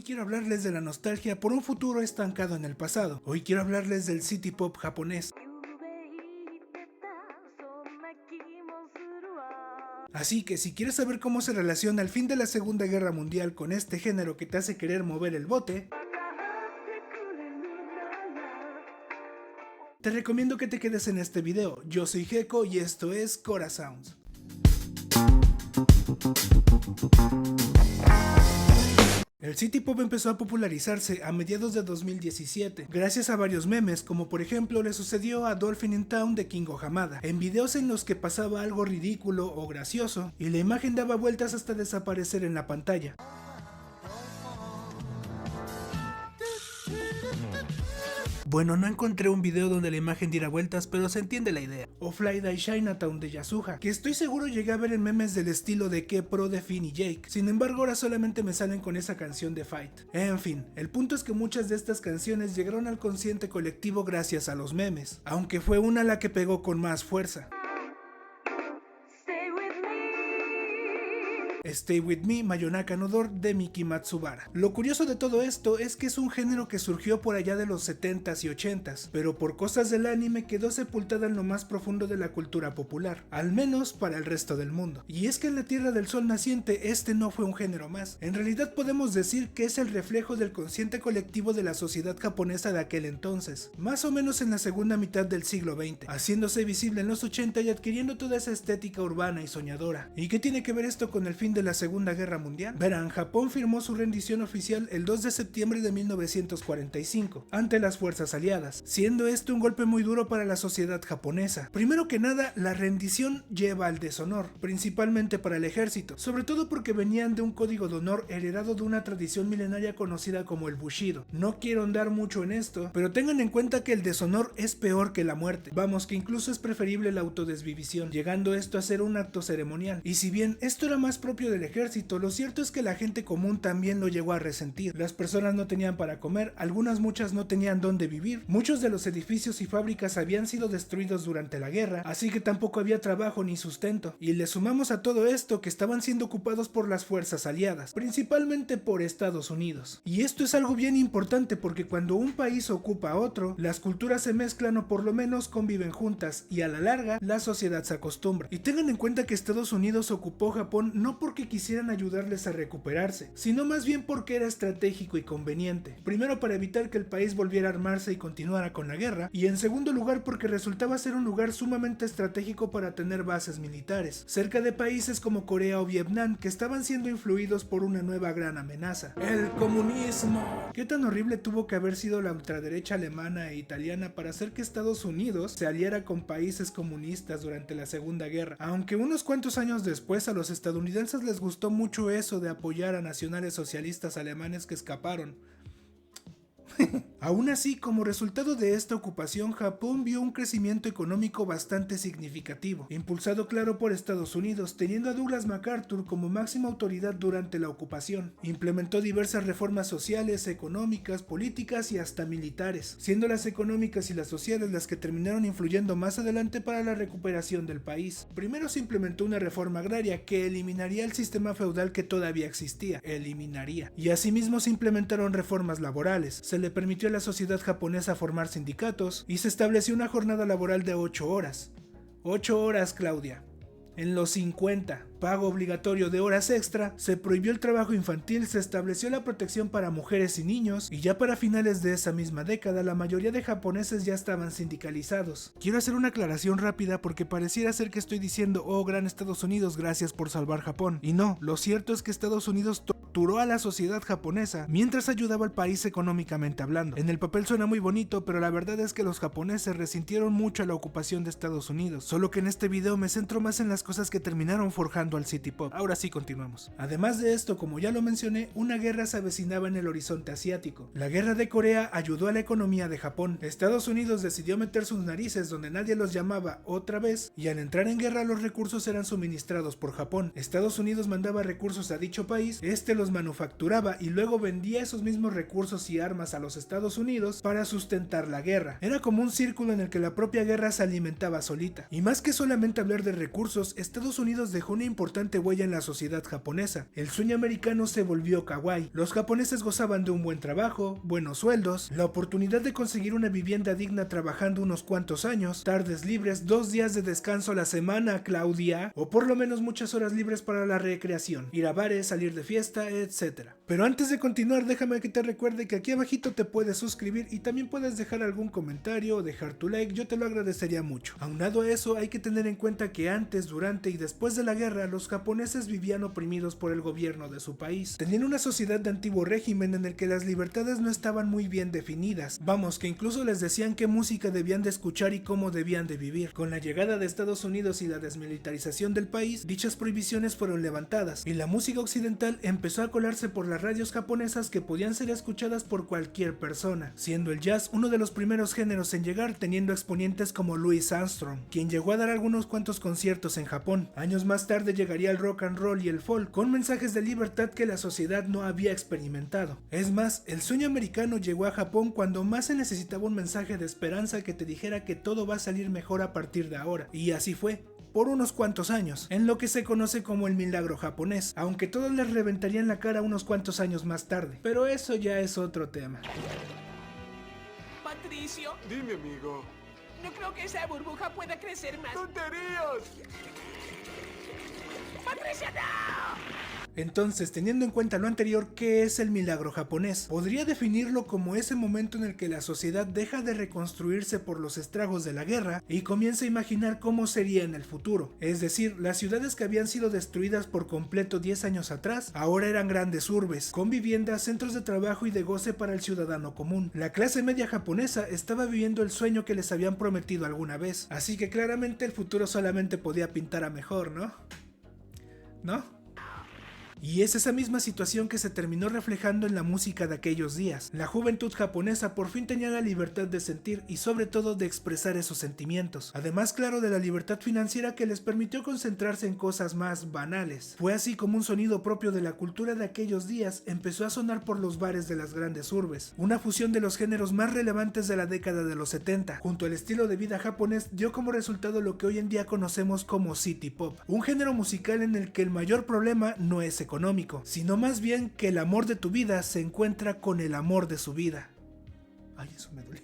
Hoy quiero hablarles de la nostalgia por un futuro estancado en el pasado. Hoy quiero hablarles del city pop japonés. Así que si quieres saber cómo se relaciona el fin de la Segunda Guerra Mundial con este género que te hace querer mover el bote, te recomiendo que te quedes en este video. Yo soy Gecko y esto es Cora Sounds. El city pop empezó a popularizarse a mediados de 2017, gracias a varios memes, como por ejemplo le sucedió a Dolphin in Town de Kingo Hamada, en videos en los que pasaba algo ridículo o gracioso, y la imagen daba vueltas hasta desaparecer en la pantalla. Bueno, no encontré un video donde la imagen diera vueltas, pero se entiende la idea. O Fly Die Chinatown de Yasuha, que estoy seguro llegué a ver en memes del estilo de K-Pro de Finn y Jake. Sin embargo, ahora solamente me salen con esa canción de Fight. En fin, el punto es que muchas de estas canciones llegaron al consciente colectivo gracias a los memes, aunque fue una la que pegó con más fuerza. Stay With Me, Mayonaka no Door de Miki Matsubara. Lo curioso de todo esto es que es un género que surgió por allá de los 70s y 80s, pero por cosas del anime quedó sepultada en lo más profundo de la cultura popular, al menos para el resto del mundo. Y es que en la Tierra del Sol naciente este no fue un género más. En realidad podemos decir que es el reflejo del consciente colectivo de la sociedad japonesa de aquel entonces, más o menos en la segunda mitad del siglo XX, haciéndose visible en los 80 y adquiriendo toda esa estética urbana y soñadora. ¿Y qué tiene que ver esto con el fin de la Segunda Guerra Mundial? Verán, Japón firmó su rendición oficial el 2 de septiembre de 1945 ante las fuerzas aliadas, siendo esto un golpe muy duro para la sociedad japonesa. Primero que nada, la rendición lleva al deshonor, principalmente para el ejército, sobre todo porque venían de un código de honor heredado de una tradición milenaria conocida como el Bushido. No quiero andar mucho en esto, pero tengan en cuenta que el deshonor es peor que la muerte. Vamos, que incluso es preferible la autodesvivisión, llegando esto a ser un acto ceremonial. Y si bien esto era más propio del ejército, lo cierto es que la gente común también lo llegó a resentir. Las personas no tenían para comer, muchas no tenían dónde vivir, muchos de los edificios y fábricas habían sido destruidos durante la guerra, así que tampoco había trabajo ni sustento. Y le sumamos a todo esto que estaban siendo ocupados por las fuerzas aliadas, principalmente por Estados Unidos. Y esto es algo bien importante porque cuando un país ocupa a otro, las culturas se mezclan o por lo menos conviven juntas, y a la larga la sociedad se acostumbra. Y tengan en cuenta que Estados Unidos ocupó Japón no porque quisieran ayudarles a recuperarse, sino más bien porque era estratégico y conveniente. Primero, para evitar que el país volviera a armarse y continuara con la guerra, y en segundo lugar porque resultaba ser un lugar sumamente estratégico para tener bases militares, cerca de países como Corea o Vietnam que estaban siendo influidos por una nueva gran amenaza: el comunismo. ¿Qué tan horrible tuvo que haber sido la ultraderecha alemana e italiana para hacer que Estados Unidos se aliara con países comunistas durante la Segunda Guerra? Aunque unos cuantos años después a los estadounidenses les gustó mucho eso de apoyar a nacionales socialistas alemanes que escaparon. Aún así, como resultado de esta ocupación, Japón vio un crecimiento económico bastante significativo, impulsado claro por Estados Unidos, teniendo a Douglas MacArthur como máxima autoridad durante la ocupación. Implementó diversas reformas sociales, económicas, políticas y hasta militares, siendo las económicas y las sociales las que terminaron influyendo más adelante para la recuperación del país. Primero se implementó una reforma agraria que eliminaría el sistema feudal que todavía existía, y asimismo se implementaron reformas laborales. Se le permitió a la sociedad japonesa formar sindicatos y se estableció una jornada laboral de 8 horas. 8 horas, Claudia. En los 50, pago obligatorio de horas extra, se prohibió el trabajo infantil, se estableció la protección para mujeres y niños, y ya para finales de esa misma década la mayoría de japoneses ya estaban sindicalizados. Quiero hacer una aclaración rápida porque pareciera ser que estoy diciendo: oh, gran Estados Unidos, gracias por salvar Japón. Y no, lo cierto es que Estados Unidos torturó a la sociedad japonesa mientras ayudaba al país económicamente hablando. En el papel suena muy bonito, pero la verdad es que los japoneses resintieron mucho a la ocupación de Estados Unidos, solo que en este video me centro más en las cosas que terminaron forjando al city pop. Ahora sí, continuamos. Además de esto, como ya lo mencioné, una guerra se avecinaba en el horizonte asiático. La guerra de Corea ayudó a la economía de Japón. Estados Unidos decidió meter sus narices donde nadie los llamaba otra vez, y al entrar en guerra los recursos eran suministrados por Japón. Estados Unidos mandaba recursos a dicho país, este los manufacturaba y luego vendía esos mismos recursos y armas a los Estados Unidos para sustentar la guerra. Era como un círculo en el que la propia guerra se alimentaba solita. Y más que solamente hablar de recursos, Estados Unidos dejó una importante huella en la sociedad japonesa. El sueño americano se volvió kawaii. Los japoneses gozaban de un buen trabajo, buenos sueldos, la oportunidad de conseguir una vivienda digna trabajando unos cuantos años, tardes libres, 2 días de descanso a la semana, Claudia, o por lo menos muchas horas libres para la recreación, ir a bares, salir de fiesta, etc. Pero antes de continuar, déjame que te recuerde que aquí abajito te puedes suscribir y también puedes dejar algún comentario o dejar tu like, yo te lo agradecería mucho. Aunado a eso, hay que tener en cuenta que antes, durante y después de la guerra, los japoneses vivían oprimidos por el gobierno de su país. Tenían una sociedad de antiguo régimen en el que las libertades no estaban muy bien definidas. Vamos, que incluso les decían qué música debían de escuchar y cómo debían de vivir. Con la llegada de Estados Unidos y la desmilitarización del país, dichas prohibiciones fueron levantadas y la música occidental empezó a colarse por las radios japonesas que podían ser escuchadas por cualquier persona, siendo el jazz uno de los primeros géneros en llegar, teniendo exponentes como Louis Armstrong, quien llegó a dar algunos cuantos conciertos en Japón. Años más tarde llegaría el rock and roll y el folk, con mensajes de libertad que la sociedad no había experimentado. Es más, el sueño americano llegó a Japón cuando más se necesitaba un mensaje de esperanza que te dijera que todo va a salir mejor a partir de ahora, y así fue. Por unos cuantos años, en lo que se conoce como el milagro japonés, aunque todos les reventarían la cara unos cuantos años más tarde, pero eso ya es otro tema. Patricio, Dime, amigo. no creo que esa burbuja pueda crecer más. ¡Tonterías! ¡Patricio, no! Entonces, teniendo en cuenta lo anterior, ¿qué es el milagro japonés? Podría definirlo como ese momento en el que la sociedad deja de reconstruirse por los estragos de la guerra y comienza a imaginar cómo sería en el futuro. Es decir, las ciudades que habían sido destruidas por completo 10 años atrás, ahora eran grandes urbes, con viviendas, centros de trabajo y de goce para el ciudadano común. La clase media japonesa estaba viviendo el sueño que les habían prometido alguna vez, así que claramente el futuro solamente podía pintar a mejor, ¿no? ¿No? Y es esa misma situación que se terminó reflejando en la música de aquellos días. La juventud japonesa por fin tenía la libertad de sentir y sobre todo de expresar esos sentimientos. Además, claro, de la libertad financiera que les permitió concentrarse en cosas más banales. Fue así como un sonido propio de la cultura de aquellos días empezó a sonar por los bares de las grandes urbes. Una fusión de los géneros más relevantes de la década de los 70, junto al estilo de vida japonés, dio como resultado lo que hoy en día conocemos como city pop. Un género musical en el que el mayor problema no es económico, sino más bien que el amor de tu vida se encuentra con el amor de su vida. Ay, eso me dolió.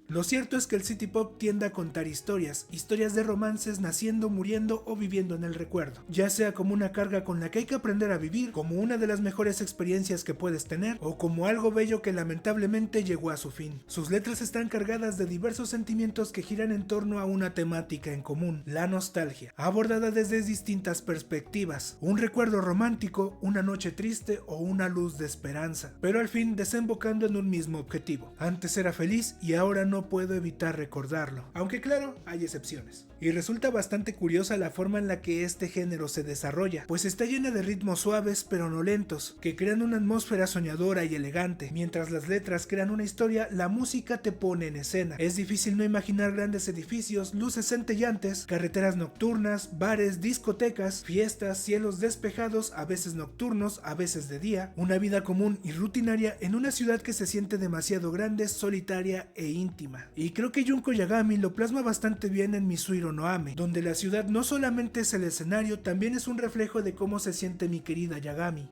Lo cierto es que el city pop tiende a contar historias de romances naciendo, muriendo o viviendo en el recuerdo, ya sea como una carga con la que hay que aprender a vivir, como una de las mejores experiencias que puedes tener, o como algo bello que lamentablemente llegó a su fin. Sus letras están cargadas de diversos sentimientos que giran en torno a una temática en común, la nostalgia, abordada desde distintas perspectivas, un recuerdo romántico, una noche triste o una luz de esperanza, pero al fin desembocando en un mismo objetivo. Antes era feliz y ahora no puedo evitar recordarlo, aunque claro, hay excepciones. Y resulta bastante curiosa la forma en la que este género se desarrolla, pues está llena de ritmos suaves pero no lentos, que crean una atmósfera soñadora y elegante. Mientras las letras crean una historia, la música te pone en escena. Es difícil no imaginar grandes edificios, luces centellantes, carreteras nocturnas, bares, discotecas, fiestas, cielos despejados, a veces nocturnos, a veces de día, una vida común y rutinaria en una ciudad que se siente demasiado grande, solitaria e íntima. Y creo que Junko Yagami lo plasma bastante bien en Mitsuhiro no Ame, donde la ciudad no solamente es el escenario, también es un reflejo de cómo se siente mi querida Yagami.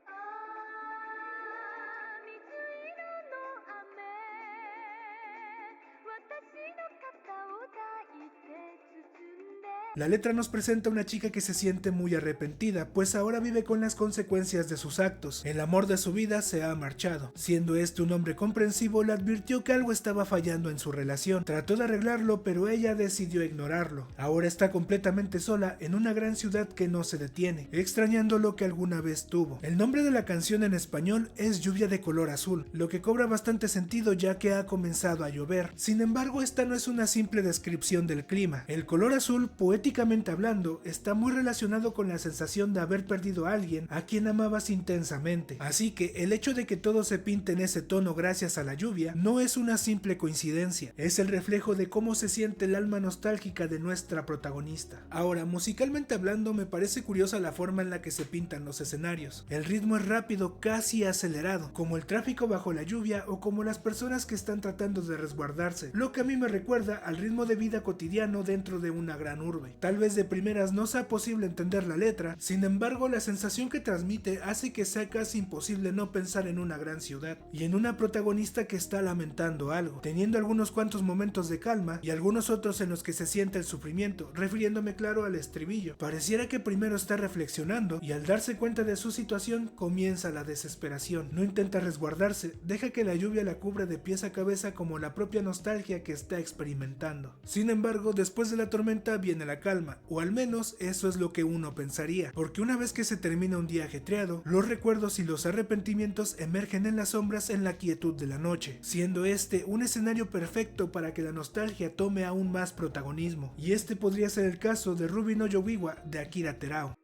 La letra nos presenta a una chica que se siente muy arrepentida, pues ahora vive con las consecuencias de sus actos. El amor de su vida se ha marchado. Siendo este un hombre comprensivo, le advirtió que algo estaba fallando en su relación. Trató de arreglarlo, pero ella decidió ignorarlo. Ahora está completamente sola en una gran ciudad que no se detiene, extrañando lo que alguna vez tuvo. El nombre de la canción en español es Lluvia de color azul, lo que cobra bastante sentido ya que ha comenzado a llover. Sin embargo, esta no es una simple descripción del clima. El color azul, poéticamente Poéticamente hablando, está muy relacionado con la sensación de haber perdido a alguien a quien amabas intensamente, así que el hecho de que todo se pinte en ese tono gracias a la lluvia no es una simple coincidencia, es el reflejo de cómo se siente el alma nostálgica de nuestra protagonista. Ahora, musicalmente hablando, me parece curiosa la forma en la que se pintan los escenarios. El ritmo es rápido, casi acelerado, como el tráfico bajo la lluvia o como las personas que están tratando de resguardarse, lo que a mí me recuerda al ritmo de vida cotidiano dentro de una gran urbe. Tal vez de primeras no sea posible entender la letra, sin embargo la sensación que transmite hace que sea casi imposible no pensar en una gran ciudad y en una protagonista que está lamentando algo, teniendo algunos cuantos momentos de calma y algunos otros en los que se siente el sufrimiento, refiriéndome claro al estribillo. Pareciera que primero está reflexionando y al darse cuenta de su situación comienza la desesperación. No intenta resguardarse, deja que la lluvia la cubra de pies a cabeza como la propia nostalgia que está experimentando. Sin embargo, después de la tormenta viene la calma, o al menos eso es lo que uno pensaría, porque una vez que se termina un día ajetreado, los recuerdos y los arrepentimientos emergen en las sombras en la quietud de la noche, siendo este un escenario perfecto para que la nostalgia tome aún más protagonismo, y este podría ser el caso de Ruby no Yobiwa de Akira Terao.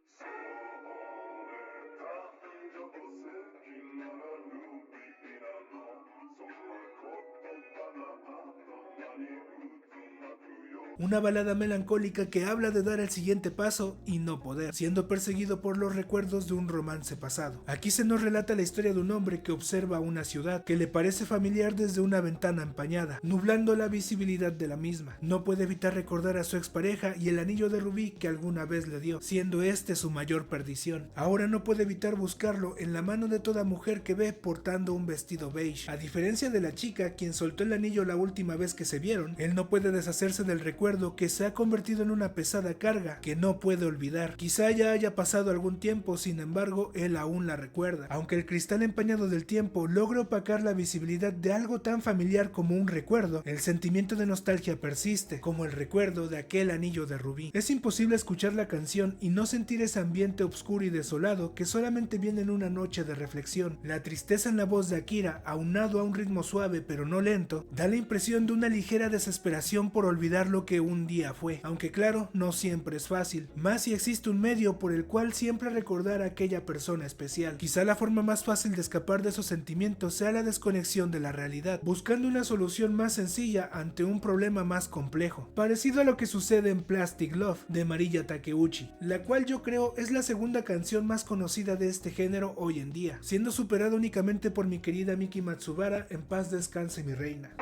Una balada melancólica que habla de dar el siguiente paso y no poder, siendo perseguido por los recuerdos de un romance pasado. Aquí se nos relata la historia de un hombre que observa una ciudad que le parece familiar desde una ventana empañada, nublando la visibilidad de la misma. No puede evitar recordar a su expareja y el anillo de rubí que alguna vez le dio, siendo este su mayor perdición. Ahora no puede evitar buscarlo en la mano de toda mujer que ve portando un vestido beige. A diferencia de la chica, quien soltó el anillo la última vez que se vieron, él no puede deshacerse del recuerdo que se ha convertido en una pesada carga que no puede olvidar. Quizá ya haya pasado algún tiempo, sin embargo, él aún la recuerda. Aunque el cristal empañado del tiempo logra opacar la visibilidad de algo tan familiar como un recuerdo, el sentimiento de nostalgia persiste, como el recuerdo de aquel anillo de rubí. Es imposible escuchar la canción y no sentir ese ambiente oscuro y desolado que solamente viene en una noche de reflexión. La tristeza en la voz de Akira, aunado a un ritmo suave pero no lento, da la impresión de una ligera desesperación por olvidar lo que un día fue, aunque claro, no siempre es fácil, más si existe un medio por el cual siempre recordar a aquella persona especial. Quizá la forma más fácil de escapar de esos sentimientos sea la desconexión de la realidad, buscando una solución más sencilla ante un problema más complejo, parecido a lo que sucede en Plastic Love de Mariya Takeuchi, la cual yo creo es la segunda canción más conocida de este género hoy en día, siendo superada únicamente por mi querida Miki Matsubara, en paz descanse mi reina.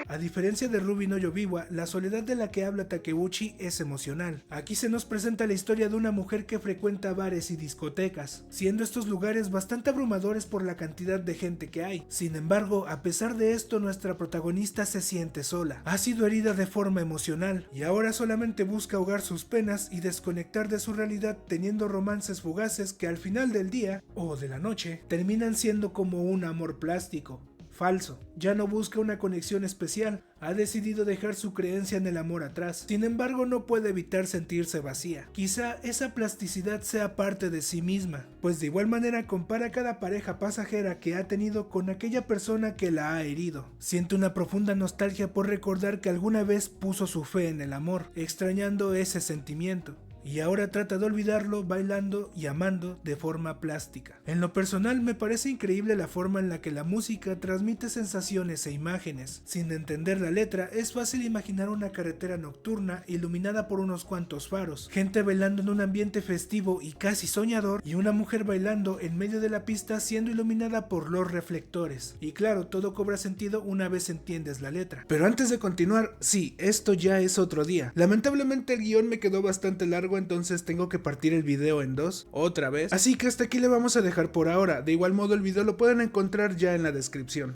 A diferencia de Ruby no Yobiwa, la soledad de la que habla Takeuchi es emocional. Aquí se nos presenta la historia de una mujer que frecuenta bares y discotecas, siendo estos lugares bastante abrumadores por la cantidad de gente que hay. Sin embargo, a pesar de esto, nuestra protagonista se siente sola, ha sido herida de forma emocional y ahora solamente busca ahogar sus penas y desconectar de su realidad teniendo romances fugaces que al final del día, o de la noche, terminan siendo como un amor plástico. Falso, ya no busca una conexión especial, ha decidido dejar su creencia en el amor atrás, sin embargo no puede evitar sentirse vacía. Quizá esa plasticidad sea parte de sí misma, pues de igual manera compara cada pareja pasajera que ha tenido con aquella persona que la ha herido. Siente una profunda nostalgia por recordar que alguna vez puso su fe en el amor, extrañando ese sentimiento. Y ahora trata de olvidarlo bailando y amando de forma plástica. En lo personal me parece increíble la forma en la que la música transmite sensaciones e imágenes. Sin entender la letra es fácil imaginar una carretera nocturna iluminada por unos cuantos faros, gente bailando en un ambiente festivo y casi soñador y una mujer bailando en medio de la pista siendo iluminada por los reflectores. Y claro, todo cobra sentido una vez entiendes la letra. Pero antes de continuar, sí, esto ya es otro día. Lamentablemente el guión me quedó bastante largo, entonces tengo que partir el video en dos, otra vez, así que hasta aquí le vamos a dejar por ahora. De igual modo el video lo pueden encontrar ya en la descripción.